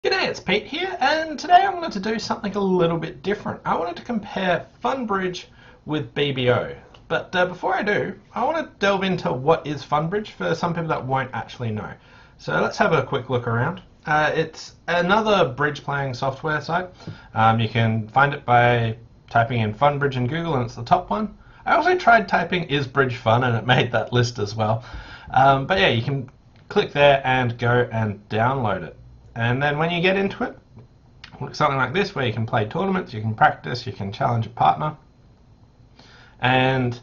G'day, it's Pete here, and today I wanted to do something a little bit different. I wanted to compare FunBridge with BBO. But before I do, I want to delve into what is FunBridge for some people that won't actually know. So let's have a quick look around. It's another bridge playing software site. You can find it by typing in FunBridge in Google, and it's the top one. I also tried typing "is bridge fun" and it made that list as well. But yeah, you can click there and go and download it. And then when you get into it, something like this where you can play tournaments, you can practice, you can challenge a partner, and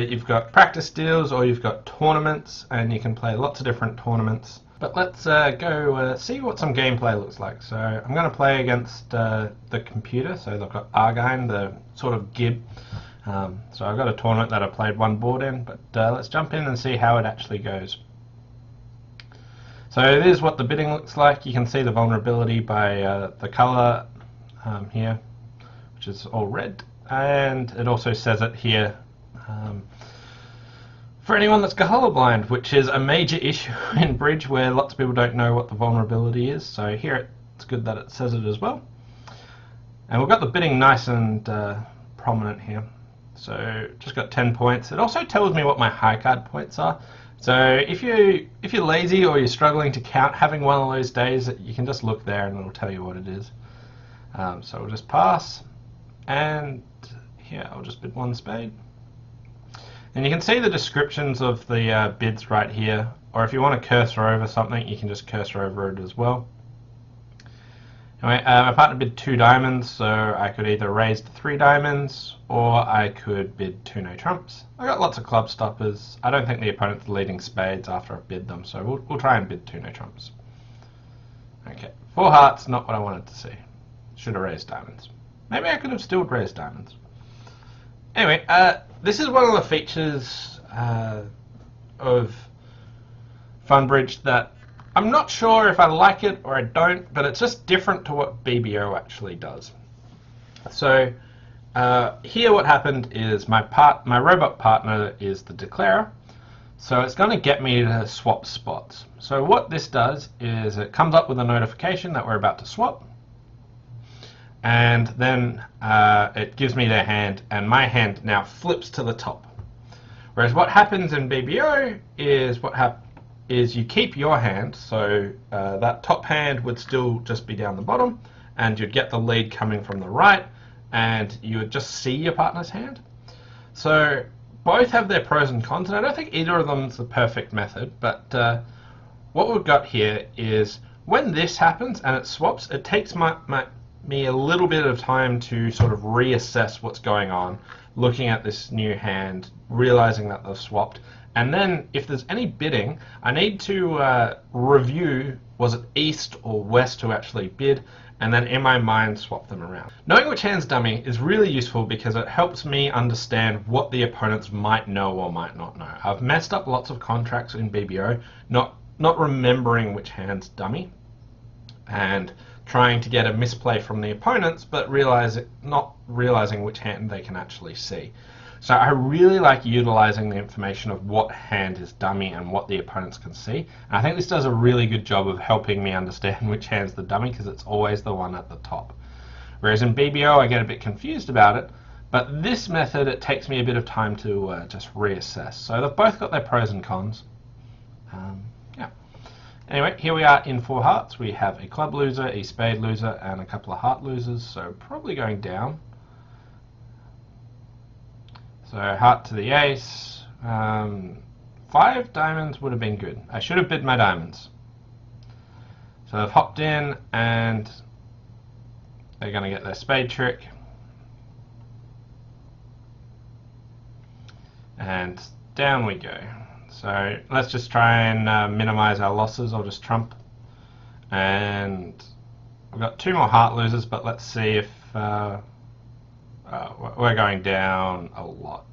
you've got practice deals or you've got tournaments, and you can play lots of different tournaments. But let's go see what some gameplay looks like. So I'm going to play against the computer, so they've got Argine, the sort of Gib. So I've got a tournament that I played one board in, but let's jump in and see how it actually goes. So it is what the bidding looks like. You can see the vulnerability by the color here, which is all red, and it also says it here for anyone that's colorblind, which is a major issue in Bridge where lots of people don't know what the vulnerability is. So here it's good that it says it as well. And we've got the bidding nice and prominent here. So just got 10 points. It also tells me what my high card points are. So if you're lazy or you're struggling to count, having one of those days, you can just look there and it'll tell you what it is. So we'll just pass, and here I'll just bid one spade. And you can see the descriptions of the bids right here, or if you want to cursor over something, you can just cursor over it as well. Anyway, my partner bid 2 diamonds, so I could either raise to 3 diamonds or I could bid 2 no trumps. I got lots of club stoppers. I don't think the opponent's leading spades after I've bid them, so we'll try and bid 2 no trumps. Okay, 4 hearts, not what I wanted to see. Should have raised diamonds. Maybe I could have still raised diamonds. Anyway, this is one of the features of FunBridge that I'm not sure if I like it or I don't, but it's just different to what BBO actually does. So here what happened is my robot partner is the declarer, so it's going to get me to swap spots. So what this does is it comes up with a notification that we're about to swap, and then it gives me their hand, and my hand now flips to the top. Whereas what happens in BBO is you keep your hand, so that top hand would still just be down the bottom, and you'd get the lead coming from the right, and you would just see your partner's hand. So both have their pros and cons, and I don't think either of them is the perfect method, but what we've got here is when this happens and it swaps, it takes me a little bit of time to sort of reassess what's going on, looking at this new hand, realizing that they've swapped. And then if there's any bidding, I need to review, was it east or west to actually bid, and then in my mind swap them around. Knowing which hand's dummy is really useful because it helps me understand what the opponents might know or might not know. I've messed up lots of contracts in BBO, not remembering which hand's dummy, and trying to get a misplay from the opponents, but not realizing which hand they can actually see. So I really like utilizing the information of what hand is dummy and what the opponents can see. And I think this does a really good job of helping me understand which hand's the dummy, because it's always the one at the top. Whereas in BBO I get a bit confused about it, but this method, it takes me a bit of time to just reassess. So they've both got their pros and cons. Yeah. Anyway, here we are in 4 hearts. We have a club loser, a spade loser, and a couple of heart losers, so probably going down. So heart to the ace. 5 diamonds would have been good. I should have bid my diamonds. So they've hopped in and they're going to get their spade trick. And down we go. So let's just try and minimize our losses. I'll just trump. And we've got 2 more heart losers, but let's see if we're going down a lot.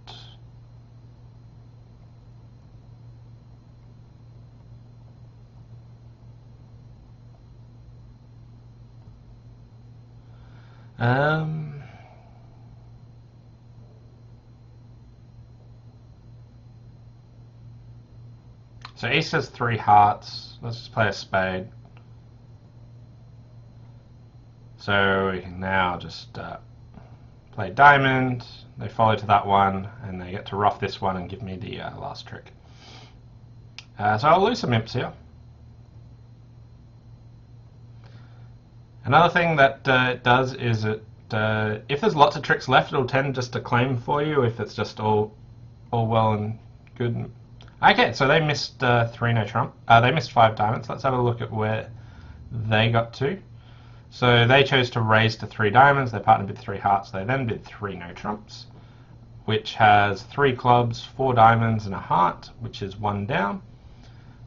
So East has 3 hearts. Let's just play a spade. So we can now just play diamond, they follow to that one, and they get to ruff this one and give me the last trick. So I'll lose some imps here. Another thing that it does is if there's lots of tricks left, it'll tend just to claim for you if it's just all well and good. Okay, so they missed 3 no trump. They missed 5 diamonds. Let's have a look at where they got to. So they chose to raise to 3 diamonds. Their partner bid 3 hearts. They then bid 3 no trumps, which has 3 clubs, 4 diamonds, and a heart, which is 1 down.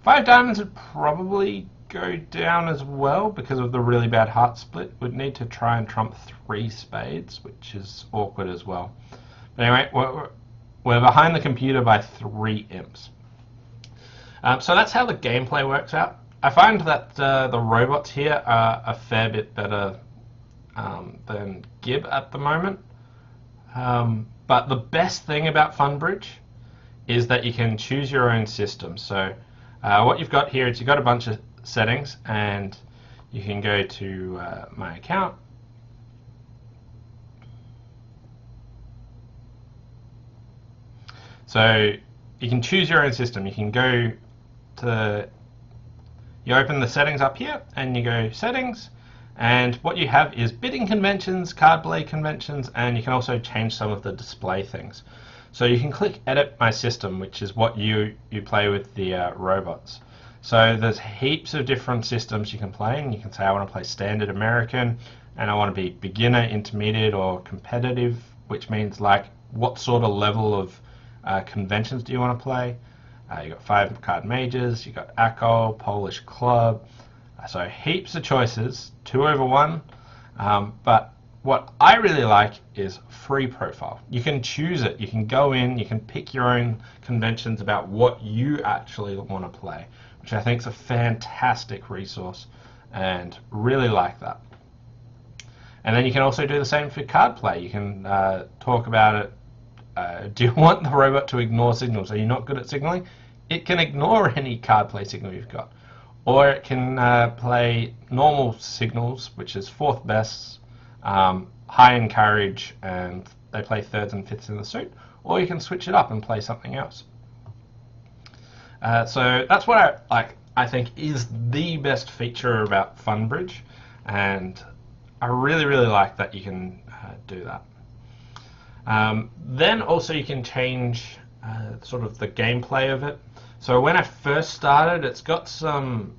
5 diamonds would probably go down as well because of the really bad heart split. Would need to try and trump 3 spades, which is awkward as well. But anyway, we're behind the computer by 3 imps. So that's how the gameplay works out. I find that the robots here are a fair bit better than Gib at the moment. But the best thing about FunBridge is that you can choose your own system. So what you've got here is you've got a bunch of settings, and you can go to my account. So you can choose your own system. You can go to, you open the settings up here and you go settings, and what you have is bidding conventions, card play conventions, and you can also change some of the display things. So you can click edit my system, which is what you play with the robots. So there's heaps of different systems you can play, and you can say I want to play standard American, and I want to be beginner, intermediate, or competitive, which means like what sort of level of conventions do you want to play. You got 5 card majors, you got ACO, Polish club, so heaps of choices, 2 over 1. But what I really like is free profile. You can choose it, you can go in, you can pick your own conventions about what you actually want to play, which I think is a fantastic resource and really like that. And then you can also do the same for card play. You can talk about it. Do you want the robot to ignore signals? Are you not good at signaling? It can ignore any card play signal you've got. Or it can play normal signals, which is 4th best, high in courage, and they play 3rds and 5ths in the suit. Or you can switch it up and play something else. So that's what I think is the best feature about FunBridge, and I really like that you can do that. Then also you can change sort of the gameplay of it. So when I first started, it's got some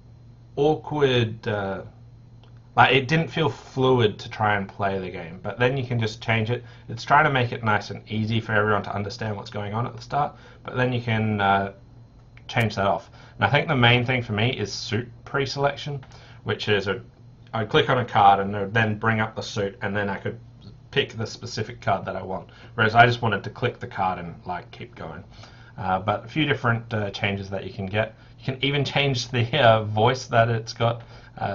awkward, like it didn't feel fluid to try and play the game, but then you can just change it. It's trying to make it nice and easy for everyone to understand what's going on at the start, but then you can change that off. And I think the main thing for me is suit pre-selection, which is I click on a card and it would then bring up the suit, and then I could pick the specific card that I want, whereas I just wanted to click the card and like keep going. But a few different changes that you can get. You can even change the voice that it's got,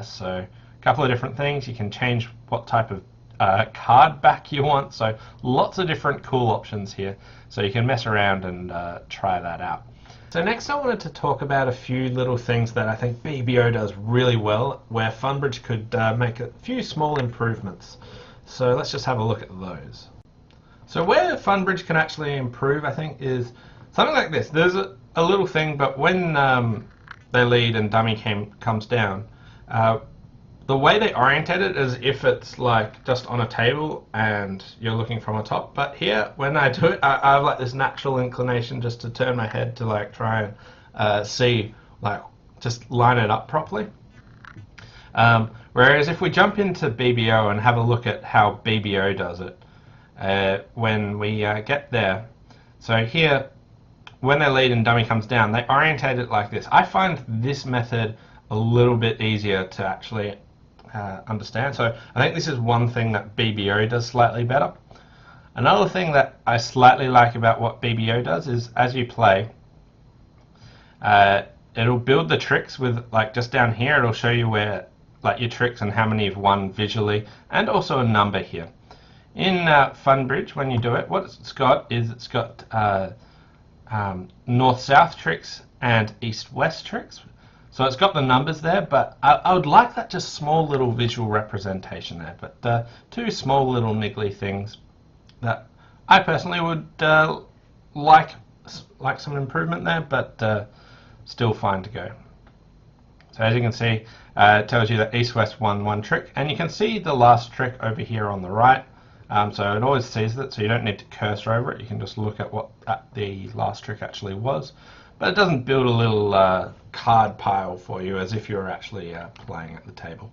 so a couple of different things. You can change what type of card back you want, so lots of different cool options here, so you can mess around and try that out. So next I wanted to talk about a few little things that I think BBO does really well, where FunBridge could make a few small improvements. So let's just have a look at those. So where FunBridge can actually improve, I think, is something like this. There's a little thing, but when they lead and dummy comes down, the way they orientate it is if it's like just on a table and you're looking from the top. But here, when I do it, I have like this natural inclination just to turn my head to like try and see, like just line it up properly. Whereas if we jump into BBO and have a look at how BBO does it, when we get there, so here, when they lead and dummy comes down, they orientate it like this. I find this method a little bit easier to actually understand. So I think this is one thing that BBO does slightly better. Another thing that I slightly like about what BBO does is as you play, it'll build the tricks with, like just down here, it'll show you where like your tricks and how many you've won visually, and also a number here. In FunBridge, when you do it, what it's got is it's got north-south tricks and east-west tricks. So it's got the numbers there, but I would like that just small little visual representation there. But two small little niggly things that I personally would like some improvement there, but still fine to go. So as you can see, it tells you that east-west won one trick, and you can see the last trick over here on the right. So it always sees it, so you don't need to cursor over it. You can just look at what the last trick actually was. But it doesn't build a little card pile for you as if you were actually playing at the table.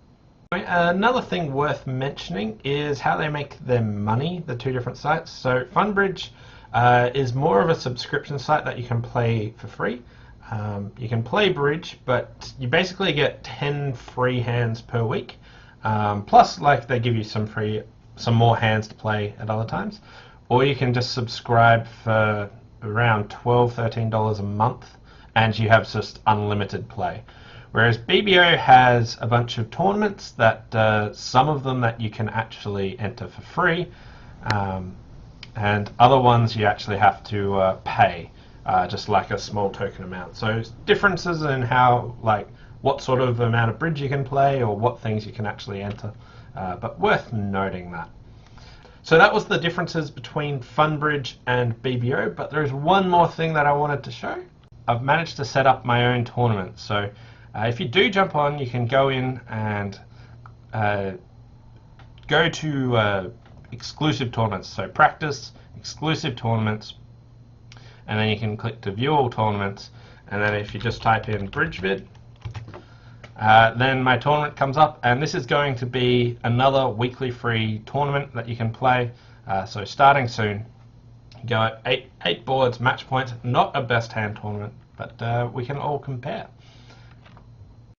Another thing worth mentioning is how they make their money, the two different sites. So FunBridge is more of a subscription site that you can play for free. You can play bridge, but you basically get 10 free hands per week. Plus, like, they give you some more hands to play at other times. Or you can just subscribe for around $12, $13 a month, and you have just unlimited play. Whereas BBO has a bunch of tournaments that some of them that you can actually enter for free, and other ones you actually have to pay, just like a small token amount. So differences in how, like, what sort of amount of bridge you can play or what things you can actually enter, but worth noting that. So that was the differences between FunBridge and BBO, but there's one more thing that I wanted to show. I've managed to set up my own tournament. So if you do jump on, you can go in and go to exclusive tournaments. So practice, exclusive tournaments, and then you can click to view all tournaments, and then if you just type in BridgeVid, then my tournament comes up, and this is going to be another weekly free tournament that you can play. So starting soon, go at 8 boards, match points, not a best hand tournament, but we can all compare.